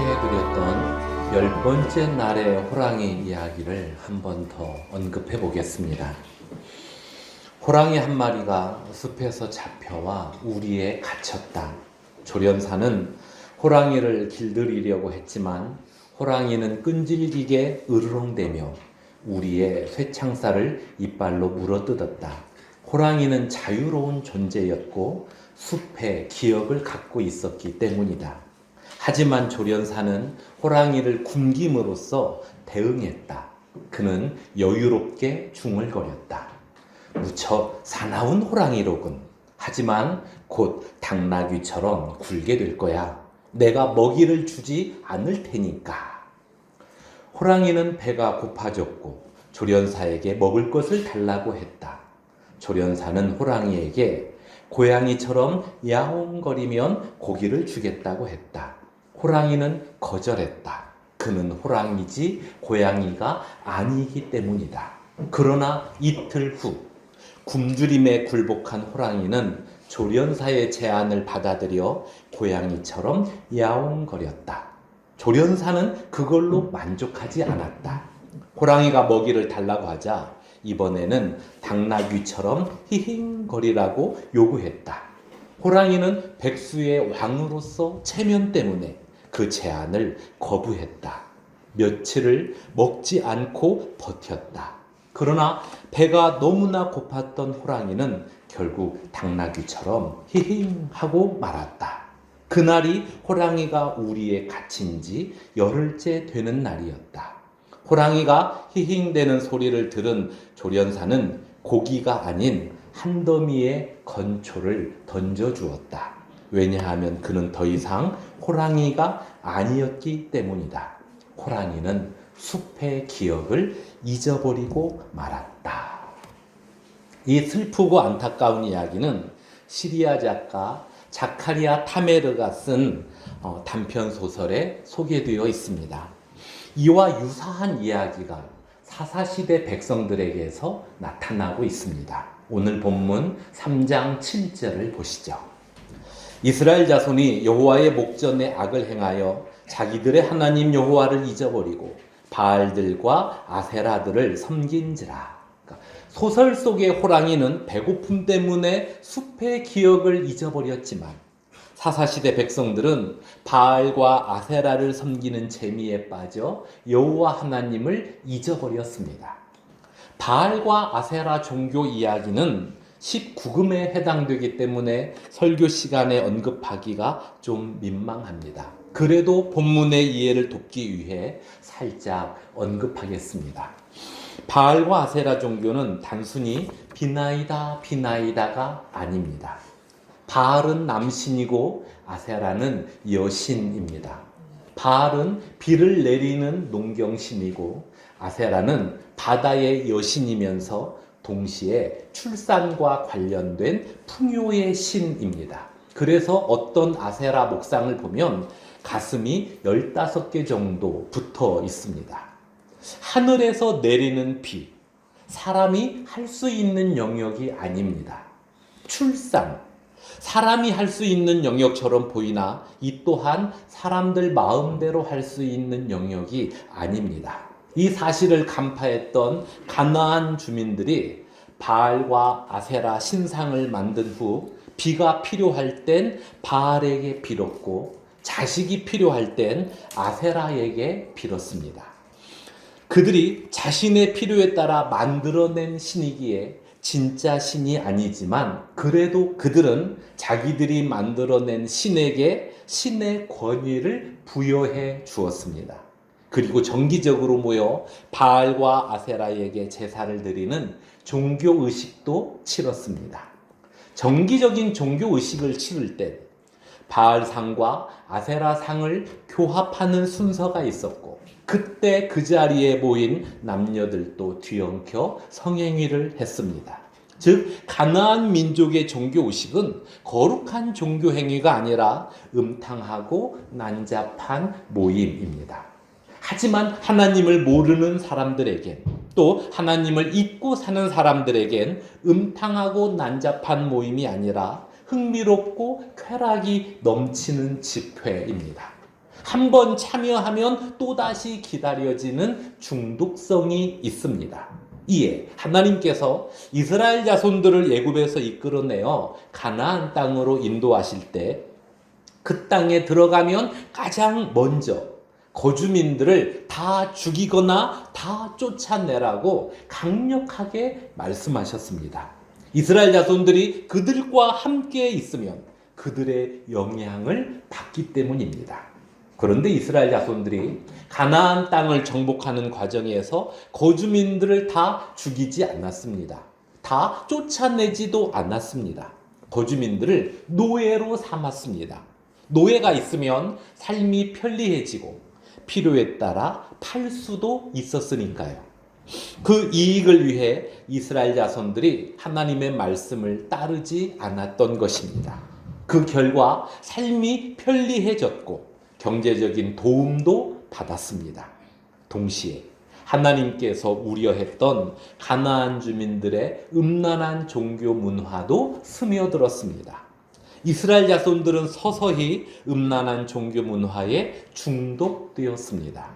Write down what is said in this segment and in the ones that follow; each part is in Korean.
소개해드렸던 10번째 날의 호랑이 이야기를 한 번 더 언급해 보겠습니다. 호랑이 한 마리가 숲에서 잡혀와 우리에 갇혔다. 조련사는 호랑이를 길들이려고 했지만 호랑이는 끈질기게 으르렁대며 우리의 쇠창살을 이빨로 물어뜯었다. 호랑이는 자유로운 존재였고 숲의 기억을 갖고 있었기 때문이다. 하지만 조련사는 호랑이를 굶김으로써 대응했다. 그는 여유롭게 중얼거렸다. 무척 사나운 호랑이로군. 하지만 곧 당나귀처럼 굴게 될 거야. 내가 먹이를 주지 않을 테니까. 호랑이는 배가 고파졌고 조련사에게 먹을 것을 달라고 했다. 조련사는 호랑이에게 고양이처럼 야옹거리면 고기를 주겠다고 했다. 호랑이는 거절했다. 그는 호랑이지 고양이가 아니기 때문이다. 그러나 이틀 후 굶주림에 굴복한 호랑이는 조련사의 제안을 받아들여 고양이처럼 야옹거렸다. 조련사는 그걸로 만족하지 않았다. 호랑이가 먹이를 달라고 하자 이번에는 당나귀처럼 히힝거리라고 요구했다. 호랑이는 백수의 왕으로서 체면 때문에 그 제안을 거부했다. 며칠을 먹지 않고 버텼다. 그러나 배가 너무나 고팠던 호랑이는 결국 당나귀처럼 히힝하고 말았다. 그날이 호랑이가 우리에 갇힌 지 열흘째 되는 날이었다. 호랑이가 히힝대는 소리를 들은 조련사는 고기가 아닌 한 더미의 건초를 던져주었다. 왜냐하면 그는 더 이상 호랑이가 아니었기 때문이다. 호랑이는 숲의 기억을 잊어버리고 말았다. 이 슬프고 안타까운 이야기는 시리아 작가 자카리아 타메르가 쓴 단편 소설에 소개되어 있습니다. 이와 유사한 이야기가 사사시대 백성들에게서 나타나고 있습니다. 오늘 본문 3장 7절을 보시죠. 이스라엘 자손이 여호와의 목전에 악을 행하여 자기들의 하나님 여호와를 잊어버리고 바알들과 아세라들을 섬긴지라. 소설 속의 호랑이는 배고픔 때문에 숲의 기억을 잊어버렸지만 사사시대 백성들은 바알과 아세라를 섬기는 재미에 빠져 여호와 하나님을 잊어버렸습니다. 바알과 아세라 종교 이야기는 19금에 해당되기 때문에 설교 시간에 언급하기가 좀 민망합니다. 그래도 본문의 이해를 돕기 위해 살짝 언급하겠습니다. 바알과 아세라 종교는 단순히 비나이다가 아닙니다. 바알은 남신이고 아세라는 여신입니다. 바알은 비를 내리는 농경신이고 아세라는 바다의 여신이면서 동시에 출산과 관련된 풍요의 신입니다. 그래서 어떤 아세라 목상을 보면 가슴이 15개 정도 붙어 있습니다. 하늘에서 내리는 비, 사람이 할 수 있는 영역이 아닙니다. 출산, 사람이 할 수 있는 영역처럼 보이나 이 또한 사람들 마음대로 할 수 있는 영역이 아닙니다. 이 사실을 간파했던 가나안 주민들이 바알과 아세라 신상을 만든 후 비가 필요할 땐 바알에게 빌었고 자식이 필요할 땐 아세라에게 빌었습니다. 그들이 자신의 필요에 따라 만들어낸 신이기에 진짜 신이 아니지만 그래도 그들은 자기들이 만들어낸 신에게 신의 권위를 부여해 주었습니다. 그리고 정기적으로 모여 바알과 아세라에게 제사를 드리는 종교의식도 치렀습니다. 정기적인 종교의식을 치를 때 바알상과 아세라상을 교합하는 순서가 있었고 그때 그 자리에 모인 남녀들도 뒤엉켜 성행위를 했습니다. 즉 가나안 민족의 종교의식은 거룩한 종교행위가 아니라 음탕하고 난잡한 모임입니다. 하지만 하나님을 모르는 사람들에겐 또 하나님을 잊고 사는 사람들에겐 음탕하고 난잡한 모임이 아니라 흥미롭고 쾌락이 넘치는 집회입니다. 한 번 참여하면 또다시 기다려지는 중독성이 있습니다. 이에 하나님께서 이스라엘 자손들을 애굽에서 이끌어내어 가나안 땅으로 인도하실 때 그 땅에 들어가면 가장 먼저 거주민들을 다 죽이거나 다 쫓아내라고 강력하게 말씀하셨습니다. 이스라엘 자손들이 그들과 함께 있으면 그들의 영향을 받기 때문입니다. 그런데 이스라엘 자손들이 가나안 땅을 정복하는 과정에서 거주민들을 다 죽이지 않았습니다. 다 쫓아내지도 않았습니다. 거주민들을 노예로 삼았습니다. 노예가 있으면 삶이 편리해지고 필요에 따라 팔 수도 있었으니까요. 그 이익을 위해 이스라엘 자손들이 하나님의 말씀을 따르지 않았던 것입니다. 그 결과 삶이 편리해졌고 경제적인 도움도 받았습니다. 동시에 하나님께서 우려했던 가나안 주민들의 음란한 종교 문화도 스며들었습니다. 이스라엘 자손들은 서서히 음란한 종교 문화에 중독되었습니다.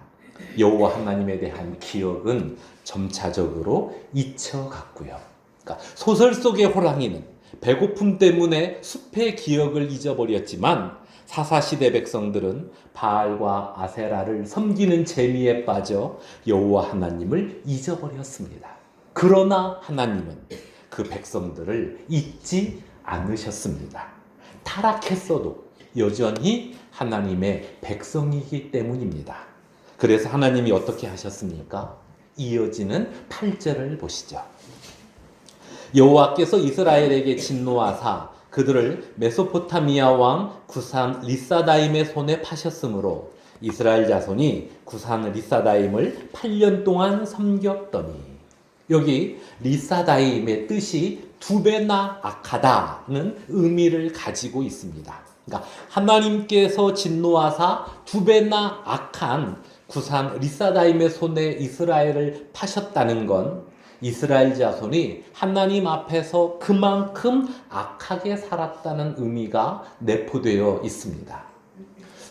여호와 하나님에 대한 기억은 점차적으로 잊혀갔고요. 그러니까 소설 속의 호랑이는 배고픔 때문에 숲의 기억을 잊어버렸지만 사사시대 백성들은 바알과 아세라를 섬기는 재미에 빠져 여호와 하나님을 잊어버렸습니다. 그러나 하나님은 그 백성들을 잊지 않으셨습니다. 타락했어도 여전히 하나님의 백성이기 때문입니다. 그래서 하나님이 어떻게 하셨습니까? 이어지는 8절을 보시죠. 여호와께서 이스라엘에게 진노하사 그들을 메소포타미아 왕 구산 리사다임의 손에 파셨으므로 이스라엘 자손이 구산 리사다임을 8년 동안 섬겼더니, 여기 리사다임의 뜻이 두 배나 악하다는 의미를 가지고 있습니다. 그러니까 하나님께서 진노하사 두 배나 악한 구산 리사다임의 손에 이스라엘을 파셨다는 건 이스라엘 자손이 하나님 앞에서 그만큼 악하게 살았다는 의미가 내포되어 있습니다.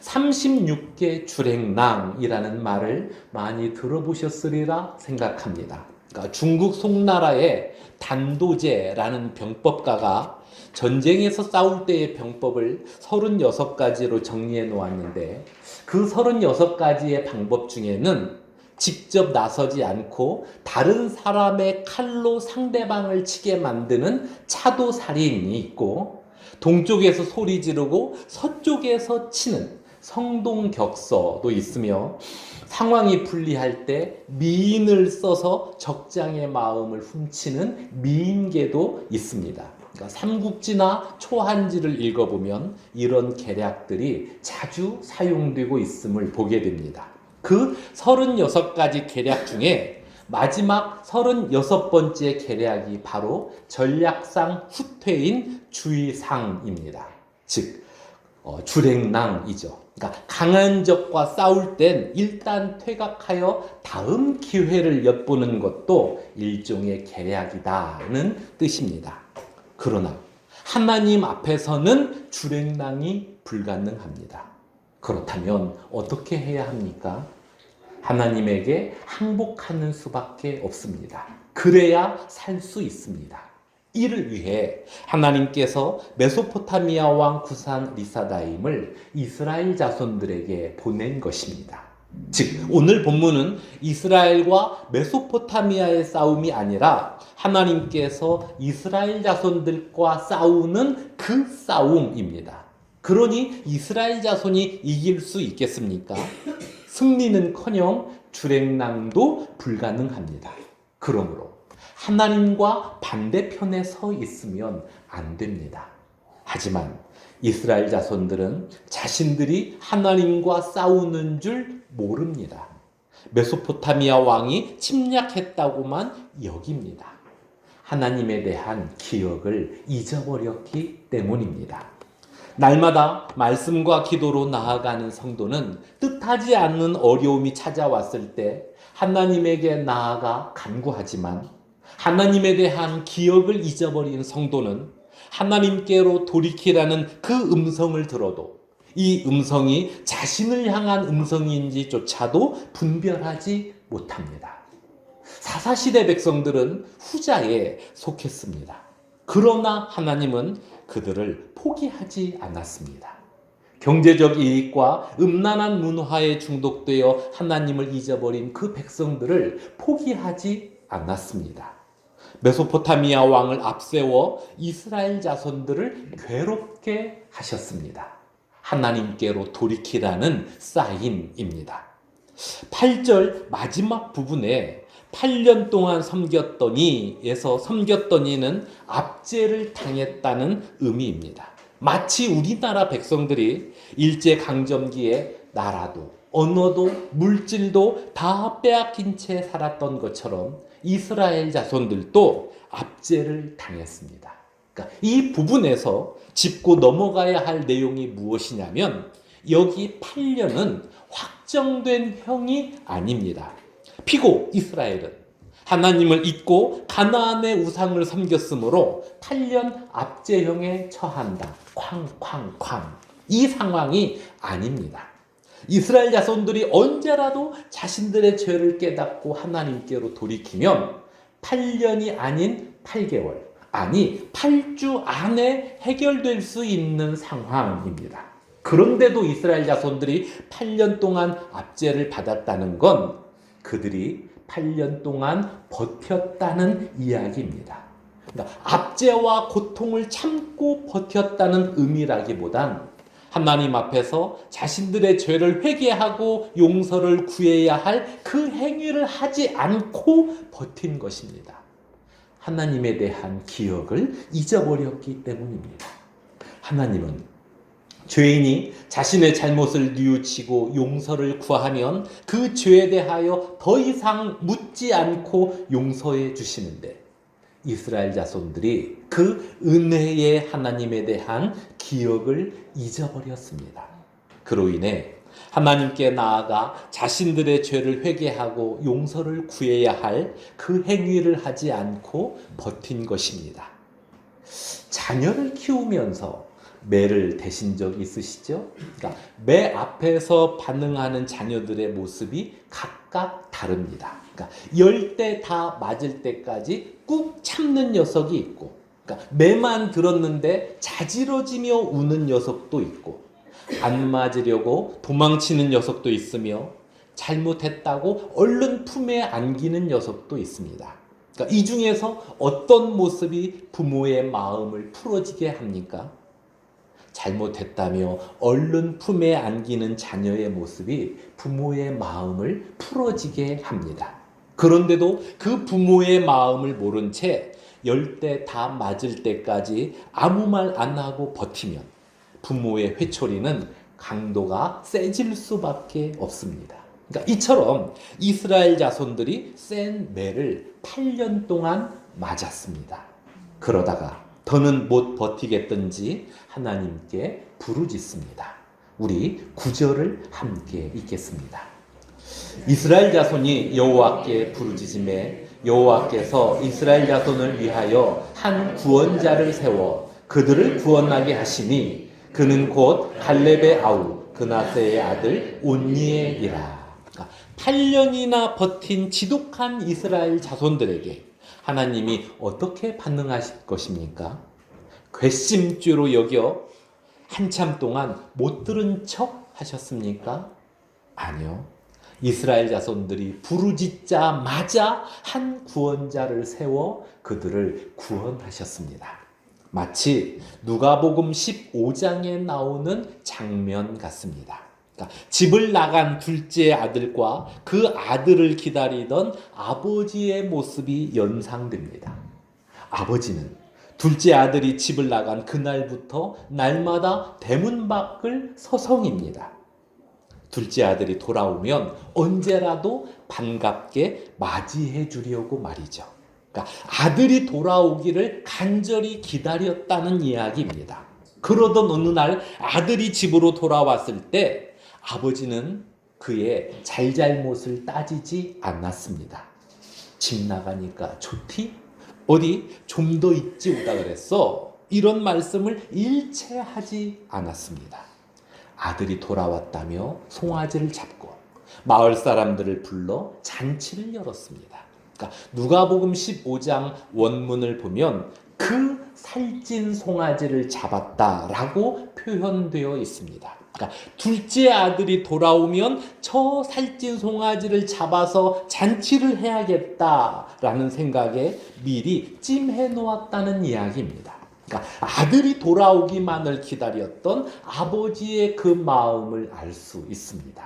36개 주랭랑이라는 말을 많이 들어보셨으리라 생각합니다. 그러니까 중국 송나라의 단도제라는 병법가가 전쟁에서 싸울 때의 병법을 36가지로 정리해 놓았는데, 그 36가지의 방법 중에는 직접 나서지 않고 다른 사람의 칼로 상대방을 치게 만드는 차도살인이 있고, 동쪽에서 소리 지르고 서쪽에서 치는 성동격서도 있으며, 상황이 불리할 때 미인을 써서 적장의 마음을 훔치는 미인계도 있습니다. 그러니까 삼국지나 초한지를 읽어보면 이런 계략들이 자주 사용되고 있음을 보게 됩니다. 그 36가지 계략 중에 마지막 36번째 계략이 바로 전략상 후퇴인 주의상입니다. 즉 주랭랑이죠. 그러니까 강한 적과 싸울 땐 일단 퇴각하여 다음 기회를 엿보는 것도 일종의 계략이다는 뜻입니다. 그러나 하나님 앞에서는 주랭랑이 불가능합니다. 그렇다면 어떻게 해야 합니까? 하나님에게 항복하는 수밖에 없습니다. 그래야 살 수 있습니다. 이를 위해 하나님께서 메소포타미아 왕 구산 리사다임을 이스라엘 자손들에게 보낸 것입니다. 즉 오늘 본문은 이스라엘과 메소포타미아의 싸움이 아니라 하나님께서 이스라엘 자손들과 싸우는 그 싸움입니다. 그러니 이스라엘 자손이 이길 수 있겠습니까? 승리는커녕 주랭랑도 불가능합니다. 그러므로 하나님과 반대편에 서 있으면 안 됩니다. 하지만 이스라엘 자손들은 자신들이 하나님과 싸우는 줄 모릅니다. 메소포타미아 왕이 침략했다고만 여깁니다. 하나님에 대한 기억을 잊어버렸기 때문입니다. 날마다 말씀과 기도로 나아가는 성도는 뜻하지 않는 어려움이 찾아왔을 때 하나님에게 나아가 간구하지만, 하나님에 대한 기억을 잊어버린 성도는 하나님께로 돌이키라는 그 음성을 들어도 이 음성이 자신을 향한 음성인지조차도 분별하지 못합니다. 사사시대 백성들은 후자에 속했습니다. 그러나 하나님은 그들을 포기하지 않았습니다. 경제적 이익과 음란한 문화에 중독되어 하나님을 잊어버린 그 백성들을 포기하지 않았습니다. 메소포타미아 왕을 앞세워 이스라엘 자손들을 괴롭게 하셨습니다. 하나님께로 돌이키라는 사인입니다. 8절 마지막 부분에 8년 동안 섬겼더니에서 섬겼더니는 압제를 당했다는 의미입니다. 마치 우리나라 백성들이 일제강점기에 나라도 언어도 물질도 다 빼앗긴 채 살았던 것처럼 이스라엘 자손들도 압제를 당했습니다. 그러니까 이 부분에서 짚고 넘어가야 할 내용이 무엇이냐면 여기 8년은 확정된 형이 아닙니다. 피고 이스라엘은 하나님을 잊고 가나안의 우상을 섬겼으므로 8년 압제형에 처한다. 쾅쾅쾅. 이 상황이 아닙니다. 이스라엘 자손들이 언제라도 자신들의 죄를 깨닫고 하나님께로 돌이키면 8년이 아닌 8개월, 아니 8주 안에 해결될 수 있는 상황입니다. 그런데도 이스라엘 자손들이 8년 동안 압제를 받았다는 건 그들이 8년 동안 버텼다는 이야기입니다. 그러니까 압제와 고통을 참고 버텼다는 의미라기보단 하나님 앞에서 자신들의 죄를 회개하고 용서를 구해야 할 그 행위를 하지 않고 버틴 것입니다. 하나님에 대한 기억을 잊어버렸기 때문입니다. 하나님은 죄인이 자신의 잘못을 뉘우치고 용서를 구하면 그 죄에 대하여 더 이상 묻지 않고 용서해 주시는데 이스라엘 자손들이 그 은혜의 하나님에 대한 기억을 잊어버렸습니다. 그로 인해 하나님께 나아가 자신들의 죄를 회개하고 용서를 구해야 할 그 행위를 하지 않고 버틴 것입니다. 자녀를 키우면서 매를 대신 적 있으시죠? 그러니까 매 앞에서 반응하는 자녀들의 모습이 각각 다릅니다. 그러니까 열 대 다 맞을 때까지 꾹 참는 녀석이 있고, 그러니까 매만 들었는데 자지러지며 우는 녀석도 있고, 안 맞으려고 도망치는 녀석도 있으며, 잘못했다고 얼른 품에 안기는 녀석도 있습니다. 그러니까 이 중에서 어떤 모습이 부모의 마음을 풀어지게 합니까? 잘못했다며 얼른 품에 안기는 자녀의 모습이 부모의 마음을 풀어지게 합니다. 그런데도 그 부모의 마음을 모른 채 열 대 다 맞을 때까지 아무 말 안 하고 버티면 부모의 회초리는 강도가 세질 수밖에 없습니다. 그러니까 이처럼 이스라엘 자손들이 센 매를 8년 동안 맞았습니다. 그러다가 더는 못 버티겠던지 하나님께 부르짖습니다. 우리 9절을 함께 읽겠습니다. 이스라엘 자손이 여호와께 부르짖음에 여호와께서 이스라엘 자손을 위하여 한 구원자를 세워 그들을 구원하게 하시니 그는 곧 갈렙의 아우 그나세의 아들 온니엘이라. 8년이나 버틴 지독한 이스라엘 자손들에게 하나님이 어떻게 반응하실 것입니까? 괘씸죄로 여겨 한참 동안 못 들은 척 하셨습니까? 아니요. 이스라엘 자손들이 부르짖자마자 한 구원자를 세워 그들을 구원하셨습니다. 마치 누가복음 15장에 나오는 장면 같습니다. 그러니까 집을 나간 둘째 아들과 그 아들을 기다리던 아버지의 모습이 연상됩니다. 아버지는 둘째 아들이 집을 나간 그날부터 날마다 대문 밖을 서성입니다. 둘째 아들이 돌아오면 언제라도 반갑게 맞이해 주려고 말이죠. 그러니까 아들이 돌아오기를 간절히 기다렸다는 이야기입니다. 그러던 어느 날 아들이 집으로 돌아왔을 때 아버지는 그의 잘잘못을 따지지 않았습니다. 집 나가니까 좋디? 어디 좀 더 있지 오다 그랬어? 이런 말씀을 일체 하지 않았습니다. 아들이 돌아왔다며 송아지를 잡고 마을 사람들을 불러 잔치를 열었습니다. 그러니까 누가복음 15장 원문을 보면 그 살찐 송아지를 잡았다라고 표현되어 있습니다. 그러니까 둘째 아들이 돌아오면 저 살찐 송아지를 잡아서 잔치를 해야겠다라는 생각에 미리 찜해 놓았다는 이야기입니다. 그러니까 아들이 돌아오기만을 기다렸던 아버지의 그 마음을 알 수 있습니다.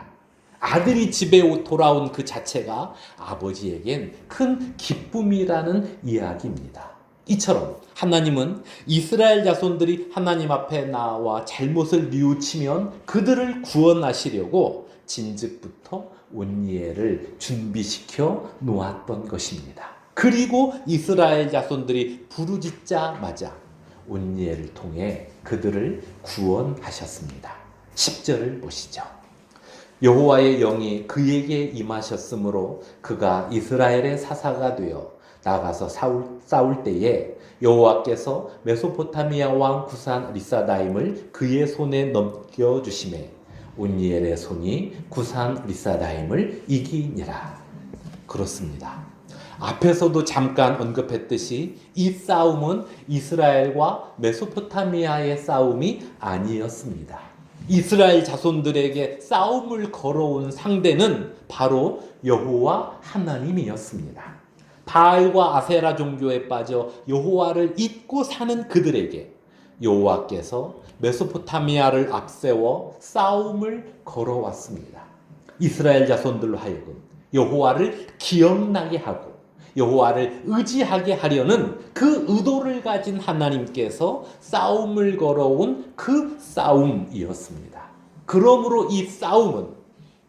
아들이 집에 돌아온 그 자체가 아버지에겐 큰 기쁨이라는 이야기입니다. 이처럼 하나님은 이스라엘 자손들이 하나님 앞에 나와 잘못을 뉘우치면 그들을 구원하시려고 진즉부터 온니엘을 준비시켜 놓았던 것입니다. 그리고 이스라엘 자손들이 부르짖자마자 온니엘을 통해 그들을 구원하셨습니다. 10절을 보시죠. 여호와의 영이 그에게 임하셨으므로 그가 이스라엘의 사사가 되어 나가서 싸울 때에 여호와께서 메소포타미아 왕 구산 리사다임을 그의 손에 넘겨주시매 온니엘의 손이 구산 리사다임을 이기니라. 그렇습니다. 앞에서도 잠깐 언급했듯이 이 싸움은 이스라엘과 메소포타미아의 싸움이 아니었습니다. 이스라엘 자손들에게 싸움을 걸어온 상대는 바로 여호와 하나님이었습니다. 바알과 아세라 종교에 빠져 여호와를 잊고 사는 그들에게 여호와께서 메소포타미아를 앞세워 싸움을 걸어왔습니다. 이스라엘 자손들로 하여금 여호와를 기억나게 하고 여호와를 의지하게 하려는 그 의도를 가진 하나님께서 싸움을 걸어온 그 싸움이었습니다. 그러므로 이 싸움은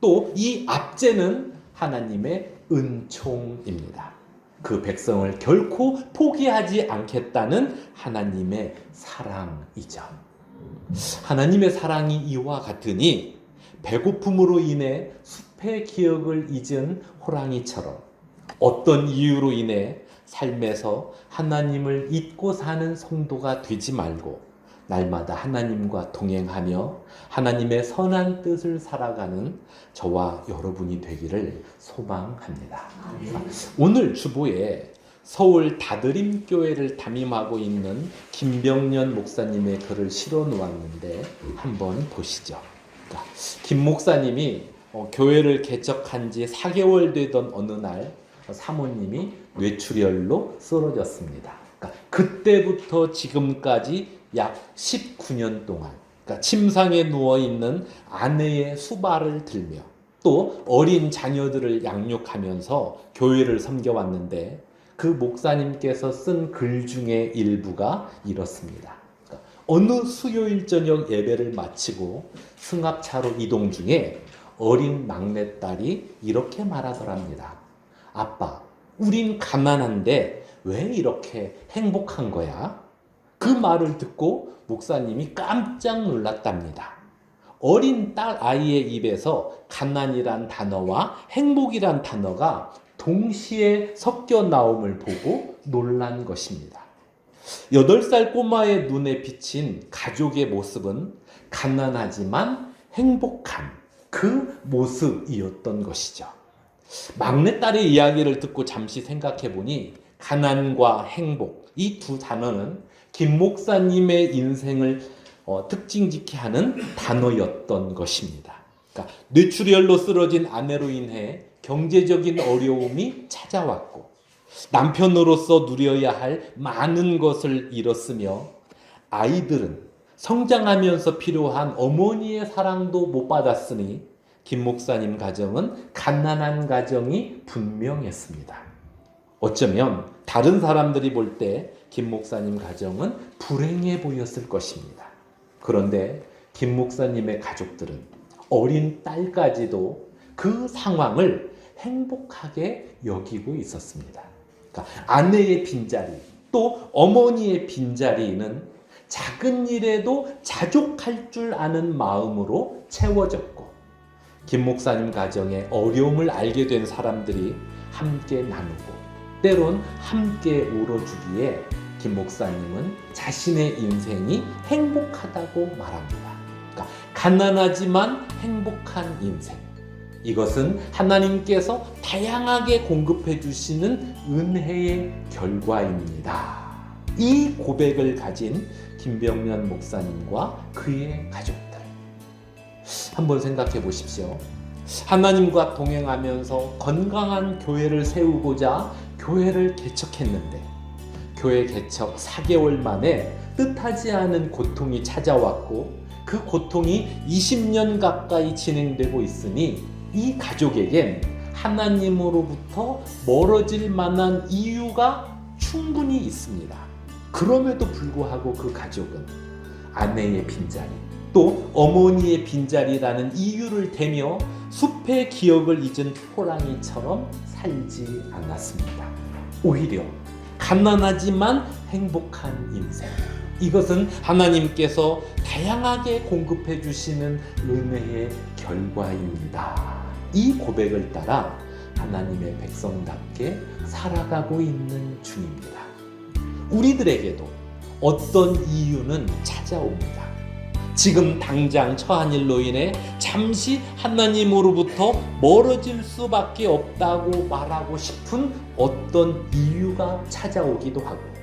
또 이 압제는 하나님의 은총입니다. 그 백성을 결코 포기하지 않겠다는 하나님의 사랑이죠. 하나님의 사랑이 이와 같으니 배고픔으로 인해 숲의 기억을 잊은 호랑이처럼 어떤 이유로 인해 삶에서 하나님을 잊고 사는 성도가 되지 말고 날마다 하나님과 동행하며 하나님의 선한 뜻을 살아가는 저와 여러분이 되기를 소망합니다. 오늘 주보에 서울 다드림교회를 담임하고 있는 김병년 목사님의 글을 실어 놓았는데 한번 보시죠. 김 목사님이 교회를 개척한 지 4개월 되던 어느 날 사모님이 뇌출혈로 쓰러졌습니다. 그때부터 지금까지 약 19년 동안 침상에 누워있는 아내의 수발을 들며 또 어린 자녀들을 양육하면서 교회를 섬겨왔는데 그 목사님께서 쓴 글 중에 일부가 이렇습니다. 어느 수요일 저녁 예배를 마치고 승합차로 이동 중에 어린 막내딸이 이렇게 말하더랍니다. 아빠, 우린 가난한데 왜 이렇게 행복한 거야? 그 말을 듣고 목사님이 깜짝 놀랐답니다. 어린 딸 아이의 입에서 가난이란 단어와 행복이란 단어가 동시에 섞여 나옴을 보고 놀란 것입니다. 8살 꼬마의 눈에 비친 가족의 모습은 가난하지만 행복한 그 모습이었던 것이죠. 막내딸의 이야기를 듣고 잠시 생각해 보니 가난과 행복, 이 두 단어는 김 목사님의 인생을 특징짓게 하는 단어였던 것입니다. 그러니까 뇌출혈로 쓰러진 아내로 인해 경제적인 어려움이 찾아왔고 남편으로서 누려야 할 많은 것을 잃었으며 아이들은 성장하면서 필요한 어머니의 사랑도 못 받았으니 김 목사님 가정은 가난한 가정이 분명했습니다. 어쩌면 다른 사람들이 볼 때 김 목사님 가정은 불행해 보였을 것입니다. 그런데 김 목사님의 가족들은 어린 딸까지도 그 상황을 행복하게 여기고 있었습니다. 그러니까 아내의 빈자리, 또 어머니의 빈자리는 작은 일에도 자족할 줄 아는 마음으로 채워졌고 김 목사님 가정의 어려움을 알게 된 사람들이 함께 나누고 때론 함께 울어주기에 김 목사님은 자신의 인생이 행복하다고 말합니다. 그러니까 가난하지만 행복한 인생. 이것은 하나님께서 다양하게 공급해 주시는 은혜의 결과입니다. 이 고백을 가진 김병면 목사님과 그의 가족들. 한번 생각해 보십시오. 하나님과 동행하면서 건강한 교회를 세우고자 교회를 개척했는데 교회 개척 4개월 만에 뜻하지 않은 고통이 찾아왔고 그 고통이 20년 가까이 진행되고 있으니 이 가족에겐 하나님으로부터 멀어질 만한 이유가 충분히 있습니다. 그럼에도 불구하고 그 가족은 아내의 빈자리 또 어머니의 빈자리라는 이유를 대며 숲의 기억을 잊은 호랑이처럼 살지 않았습니다. 오히려 가난하지만 행복한 인생. 이것은 하나님께서 다양하게 공급해 주시는 은혜의 결과입니다. 이 고백을 따라 하나님의 백성답게 살아가고 있는 중입니다. 우리들에게도 어떤 이유는 찾아옵니다. 지금 당장 처한 일로 인해 잠시 하나님으로부터 멀어질 수밖에 없다고 말하고 싶은 어떤 이유가 찾아오기도 하고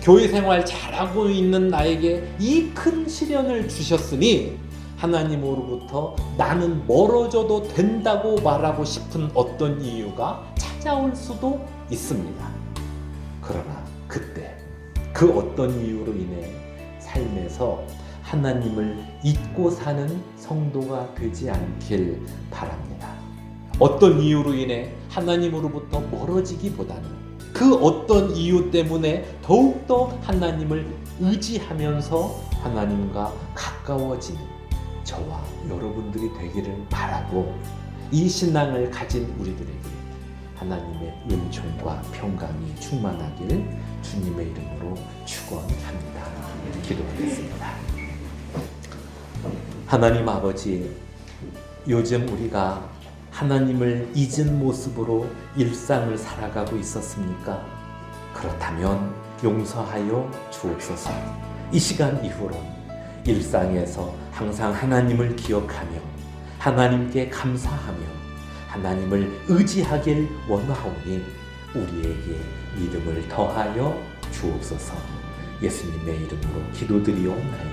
교회 생활 잘하고 있는 나에게 이 큰 시련을 주셨으니 하나님으로부터 나는 멀어져도 된다고 말하고 싶은 어떤 이유가 찾아올 수도 있습니다. 그러나 그때 그 어떤 이유로 인해 삶에서 하나님을 잊고 사는 성도가 되지 않길 바랍니다. 어떤 이유로 인해 하나님으로부터 멀어지기보다는 그 어떤 이유 때문에 더욱더 하나님을 의지하면서 하나님과 가까워지는 저와 여러분들이 되기를 바라고 이 신앙을 가진 우리들에게 하나님의 은총과 평강이 충만하길 주님의 이름으로 축원합니다. 기도하겠습니다. 하나님 아버지, 요즘 우리가 하나님을 잊은 모습으로 일상을 살아가고 있었습니까? 그렇다면 용서하여 주옵소서. 이 시간 이후로 일상에서 항상 하나님을 기억하며 하나님께 감사하며 하나님을 의지하길 원하오니 우리에게 믿음을 더하여 주옵소서. 예수님의 이름으로 기도드리옵나이다.